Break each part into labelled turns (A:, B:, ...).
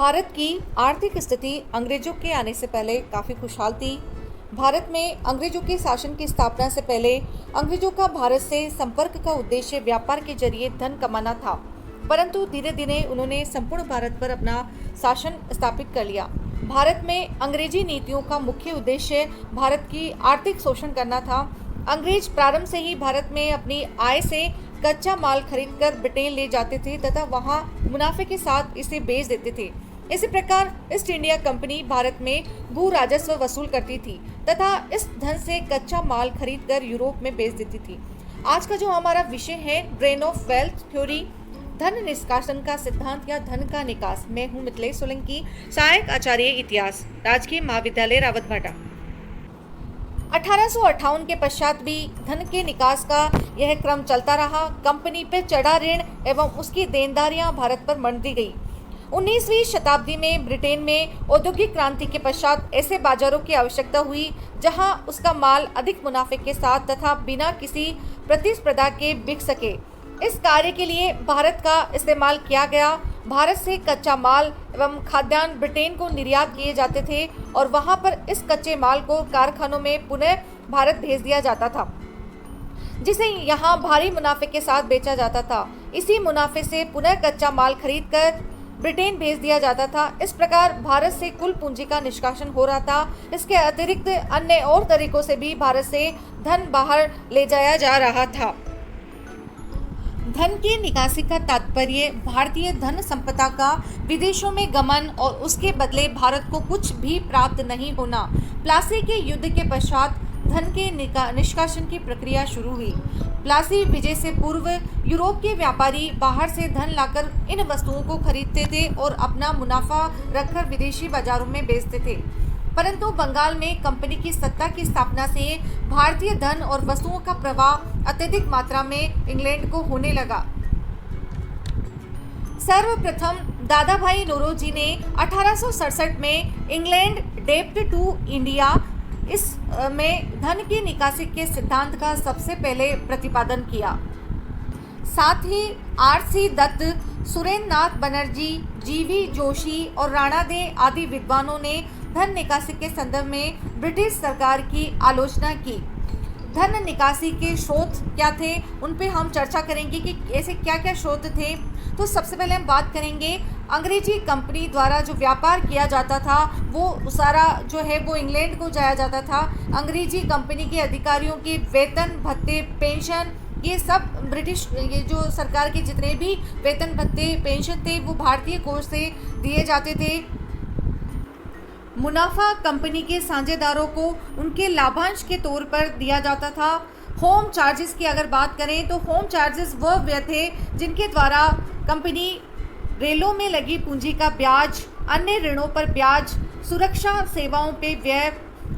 A: भारत की आर्थिक स्थिति अंग्रेजों के आने से पहले काफ़ी खुशहाल थी। भारत में अंग्रेजों के शासन की स्थापना से पहले अंग्रेजों का भारत से संपर्क का उद्देश्य व्यापार के जरिए धन कमाना था, परंतु धीरे धीरे उन्होंने संपूर्ण भारत पर अपना शासन स्थापित कर लिया। भारत में अंग्रेजी नीतियों का मुख्य उद्देश्य भारत की आर्थिक शोषण करना था। अंग्रेज प्रारंभ से ही भारत में अपनी आय से कच्चा माल खरीदकर ब्रिटेन ले जाते थे तथा वहां मुनाफे के साथ इसे बेच देते थे। इसी प्रकार ईस्ट इंडिया कंपनी भारत में भू राजस्व वसूल करती थी तथा इस धन से कच्चा माल खरीदकर यूरोप में बेच देती थी। आज का जो हमारा विषय है ड्रेन ऑफ वेल्थ थ्योरी, धन निष्कासन का सिद्धांत या धन का निकास। मैं हूँ मिथिलेश सोलंकी, सहायक आचार्य इतिहास, राजकीय महाविद्यालय रावतभाटा। 1858 के पश्चात भी धन के निकास का यह क्रम चलता रहा। कंपनी पर चढ़ा ऋण एवं उसकी देनदारियां भारत पर मंड दी गई। 19वीं शताब्दी में ब्रिटेन में औद्योगिक क्रांति के पश्चात ऐसे बाजारों की आवश्यकता हुई जहां उसका माल अधिक मुनाफे के साथ तथा बिना किसी प्रतिस्पर्धा के बिक सके। इस कार्य के लिए भारत का इस्तेमाल किया गया। भारत से कच्चा माल एवं खाद्यान्न ब्रिटेन को निर्यात किए जाते थे और वहां पर इस कच्चे माल को कारखानों में पुनः भारत भेज दिया जाता था, जिसे यहां भारी मुनाफे के साथ बेचा जाता था। इसी मुनाफे से पुनः कच्चा माल खरीदकर ब्रिटेन भेज दिया जाता था। इस प्रकार भारत से कुल पूंजी का निष्कासन हो रहा था। इसके अतिरिक्त अन्य और तरीकों से भी भारत से धन बाहर ले जाया जा रहा था। धन की निकासी का तात्पर्य भारतीय धन संपदा का विदेशों में गमन और उसके बदले भारत को कुछ भी प्राप्त नहीं होना। प्लासी के युद्ध के पश्चात धन के निष्कासन की प्रक्रिया शुरू हुई। प्लासी विजय से पूर्व यूरोप के व्यापारी बाहर से धन लाकर इन वस्तुओं को खरीदते थे और अपना मुनाफा रखकर विदेशी बाजारों में बेचते थे, परंतु बंगाल में कंपनी की सत्ता की स्थापना से भारतीय धन और वस्तुओं का प्रवाह अत्यधिक मात्रा में इंग्लैंड को होने लगा। सर्वप्रथम दादा भाई नौरोजी ने 1867 में इंग्लैंड डेब्ट टू इंडिया इस में धन की निकासी के सिद्धांत का सबसे पहले प्रतिपादन किया। साथ ही आर.सी. दत्त, सुरेंद्र नाथ बनर्जी, जी.वी. जोशी और राणा दे आदि विद्वानों ने धन निकासी के संदर्भ में ब्रिटिश सरकार की आलोचना की। धन निकासी के स्रोत क्या थे, उन पे हम चर्चा करेंगे कि ऐसे क्या क्या स्रोत थे। तो सबसे पहले हम बात करेंगे अंग्रेजी कंपनी द्वारा जो व्यापार किया जाता था वो सारा जो है वो इंग्लैंड को जाया जाता था। अंग्रेजी कंपनी के अधिकारियों के वेतन, भत्ते, पेंशन, ये सब ब्रिटिश ये जो सरकार के जितने भी वेतन, भत्ते, पेंशन थे वो भारतीय कोष से दिए जाते थे। मुनाफा कंपनी के साझेदारों को उनके लाभांश के तौर पर दिया जाता था। होम चार्जेस की अगर बात करें तो होम चार्जेस वह व्यय थे जिनके द्वारा कंपनी रेलों में लगी पूंजी का ब्याज, अन्य ऋणों पर ब्याज, सुरक्षा सेवाओं पे व्यय,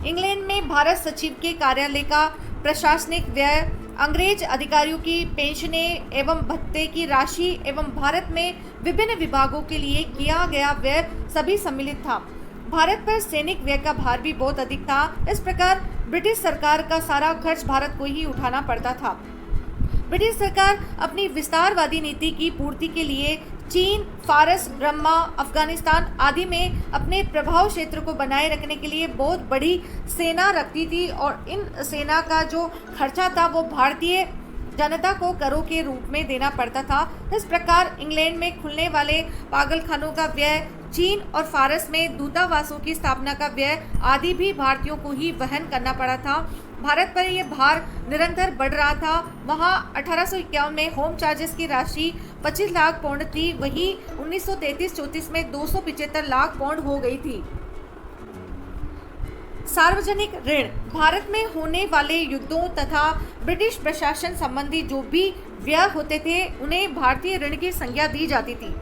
A: इंग्लैंड में भारत सचिव के कार्यालय का प्रशासनिक व्यय, अंग्रेज अधिकारियों की पेंशनें एवं भत्ते की राशि एवं भारत में विभिन्न विभागों के लिए किया गया व्यय सभी सम्मिलित था। भारत पर सैनिक व्यय का भार भी बहुत अधिक था। इस प्रकार ब्रिटिश सरकार का सारा खर्च भारत को ही उठाना पड़ता था। ब्रिटिश सरकार अपनी विस्तारवादी नीति की पूर्ति के लिए चीन, फारस, ब्रह्मा, अफगानिस्तान आदि में अपने प्रभाव क्षेत्र को बनाए रखने के लिए बहुत बड़ी सेना रखती थी और इन सेना का जो खर्चा था वो भारतीय जनता को करों के रूप में देना पड़ता था। इस प्रकार इंग्लैंड में खुलने वाले पागलखानों का व्यय, चीन और फारस में दूतावासों की स्थापना का व्यय आदि भी भारतीयों को ही वहन करना पड़ा था। भारत पर यह भार निरंतर बढ़ रहा था। वहाँ 1851 में होम चार्जेस की राशि 25 लाख पाउंड थी, वही 1933-34 में 275 लाख पाउंड हो गई थी। सार्वजनिक ऋण, भारत में होने वाले युद्धों तथा ब्रिटिश प्रशासन संबंधी जो भी व्यय होते थे उन्हें भारतीय ऋण की संज्ञा दी जाती थी।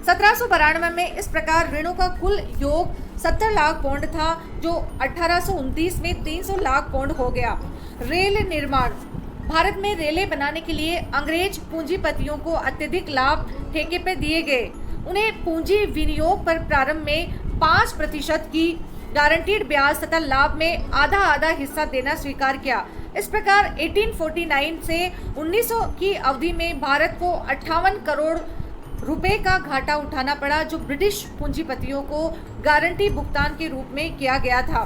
A: 1792 में इस प्रकार ऋणों का कुल योग 70 लाख पाउंड था, जो 1829 में 300 लाख पाउंड हो गया। रेल निर्माण, भारत में रेलें बनाने के लिए अंग्रेज पूंजीपतियों को अत्यधिक लाभ ठेके पर दिए गए। उन्हें पूंजी विनियोग पर प्रारंभ में 5% की गारंटीड ब्याज तथा लाभ में आधा आधा हिस्सा देना स्वीकार किया। इस प्रकार 1849 से 1900 की अवधि में भारत को 58 करोड़ रुपए का घाटा उठाना पड़ा, जो ब्रिटिश पूंजीपतियों को गारंटी भुगतान के रूप में किया गया था।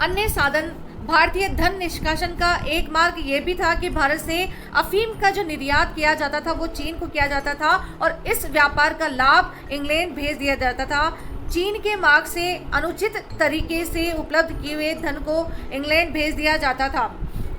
A: अन्य साधन भारतीय धन निष्कासन का एक मार्ग ये भी था कि भारत से अफीम का जो निर्यात किया जाता था वो चीन को किया जाता था और इस व्यापार का लाभ इंग्लैंड भेज दिया जाता था। चीन के मार्ग से अनुचित तरीके से उपलब्ध किए हुए धन को इंग्लैंड भेज दिया जाता था।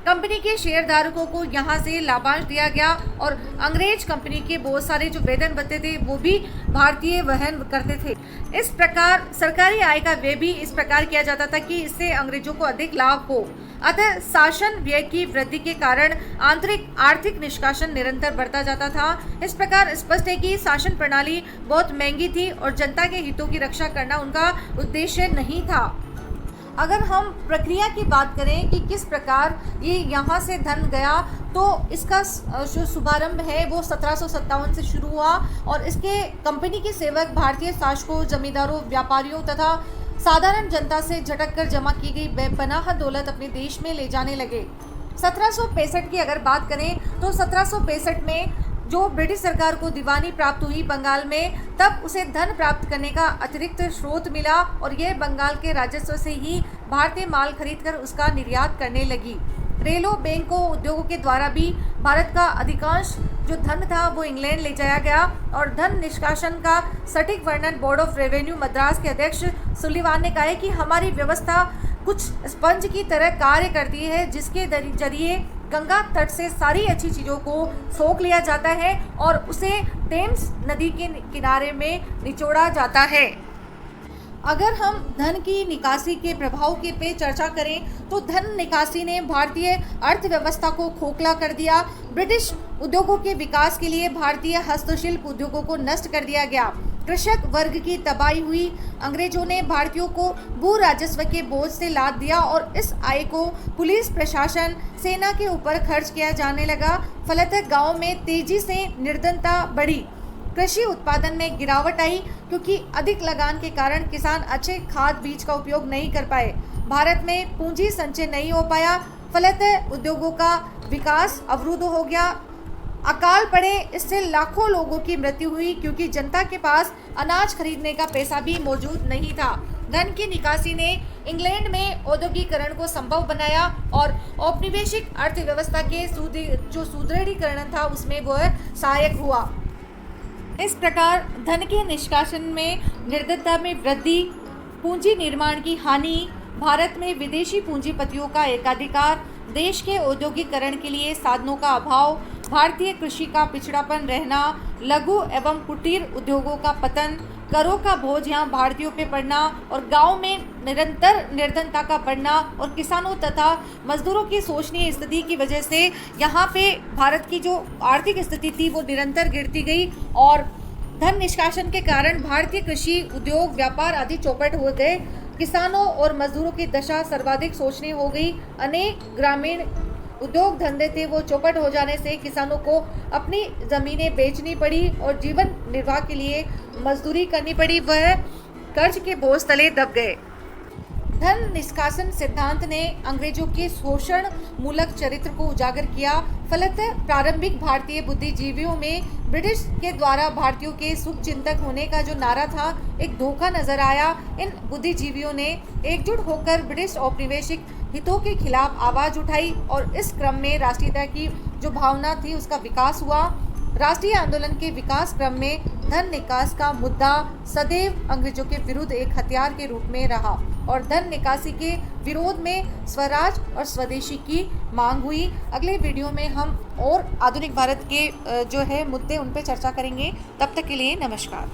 A: कंपनी के शेयरधारकों को यहाँ से लाभांश दिया गया और अंग्रेज कंपनी के बहुत सारे जो वेतन भत्ते थे वो भी भारतीय वहन करते थे। इस प्रकार सरकारी आय का व्यय भी इस प्रकार किया जाता था कि इससे अंग्रेजों को अधिक लाभ हो। अतः शासन व्यय की वृद्धि के कारण आंतरिक आर्थिक निष्कासन निरंतर बढ़ता जाता था। इस प्रकार स्पष्ट है कि शासन प्रणाली बहुत महंगी थी और जनता के हितों की रक्षा करना उनका उद्देश्य नहीं था। अगर हम प्रक्रिया की बात करें कि किस प्रकार ये यहाँ से धन गया, तो इसका जो शुभारंभ है वो 1757 से शुरू हुआ और इसके कंपनी के सेवक भारतीय शासकों, जमींदारों, व्यापारियों तथा साधारण जनता से झटक कर जमा की गई बेपनाह दौलत अपने देश में ले जाने लगे। 1765 की अगर बात करें तो 1765 में जो ब्रिटिश सरकार को दीवानी प्राप्त हुई बंगाल में, तब उसे धन प्राप्त करने का अतिरिक्त स्रोत मिला और यह बंगाल के राजस्व से ही भारतीय माल खरीदकर उसका निर्यात करने लगी। रेलों, बैंकों, उद्योगों के द्वारा भी भारत का अधिकांश जो धन था वो इंग्लैंड ले जाया गया और धन निष्कासन का सटीक वर्णन बोर्ड ऑफ रेवेन्यू मद्रास के अध्यक्ष सुलिवान ने कहा है कि हमारी व्यवस्था कुछ स्पंज की तरह कार्य करती है, जिसके जरिए गंगा तट से सारी अच्छी चीज़ों को सोख लिया जाता है और उसे टेम्स नदी के किनारे में निचोड़ा जाता है। अगर हम धन की निकासी के प्रभाव के पे चर्चा करें तो धन निकासी ने भारतीय अर्थव्यवस्था को खोखला कर दिया। ब्रिटिश उद्योगों के विकास के लिए भारतीय हस्तशिल्प उद्योगों को नष्ट कर दिया गया। कृषक वर्ग की तबाही हुई। अंग्रेजों ने भारतीयों को भू राजस्व के बोझ से लाद दिया और इस आय को पुलिस प्रशासन, सेना के ऊपर खर्च किया जाने लगा। फलतः गांव में तेजी से निर्धनता बढ़ी। कृषि उत्पादन में गिरावट आई क्योंकि अधिक लगान के कारण किसान अच्छे खाद बीज का उपयोग नहीं कर पाए। भारत में पूंजी संचय नहीं हो पाया। फलतः उद्योगों का विकास अवरुद्ध हो गया। अकाल पड़े, इससे लाखों लोगों की मृत्यु हुई क्योंकि जनता के पास अनाज खरीदने का पैसा भी मौजूद नहीं था। धन की निकासी ने इंग्लैंड में औद्योगिकरण को संभव बनाया और औपनिवेशिक अर्थव्यवस्था के जो सुदृढ़ीकरण था उसमें वह सहायक हुआ। इस प्रकार धन के निष्कासन में निर्धनता में वृद्धि, पूंजी निर्माण की हानि, भारत में विदेशी पूंजीपतियों का एकाधिकार, देश के औद्योगिकरण के लिए साधनों का अभाव, भारतीय कृषि का पिछड़ापन रहना, लघु एवं कुटीर उद्योगों का पतन, करों का बोझ यहाँ भारतीयों पे पड़ना और गांव में निरंतर निर्धनता का बढ़ना और किसानों तथा मजदूरों की शोचनीय स्थिति की वजह से यहाँ पे भारत की जो आर्थिक स्थिति थी वो निरंतर गिरती गई और धन निष्कासन के कारण भारतीय कृषि, उद्योग, व्यापार आदि चौपट हो गए। किसानों और मजदूरों की दशा सर्वाधिक शोचनीय हो गई। अनेक ग्रामीण उद्योग धंधे थे वो चौपट हो जाने से किसानों को अपनी ज़मीनें बेचनी पड़ी और जीवन निर्वाह के लिए मजदूरी करनी पड़ी। वह कर्ज के बोझ तले दब गए। धन निष्कासन सिद्धांत ने अंग्रेजों के शोषण मूलक चरित्र को उजागर किया। फलतः प्रारंभिक भारतीय बुद्धिजीवियों में ब्रिटिश के द्वारा भारतीयों के शुभ चिंतक होने का जो नारा था एक धोखा नजर आया। इन बुद्धिजीवियों ने एकजुट होकर ब्रिटिश औपनिवेशिक हितों के खिलाफ आवाज उठाई और इस क्रम में राष्ट्रीयता की जो भावना थी उसका विकास हुआ। राष्ट्रीय आंदोलन के विकास क्रम में धन निकास का मुद्दा सदैव अंग्रेजों के विरुद्ध एक हथियार के रूप में रहा और धन निकासी के विरोध में स्वराज और स्वदेशी की मांग हुई। अगले वीडियो में हम और आधुनिक भारत के जो है मुद्दे उन पर चर्चा करेंगे। तब तक के लिए नमस्कार।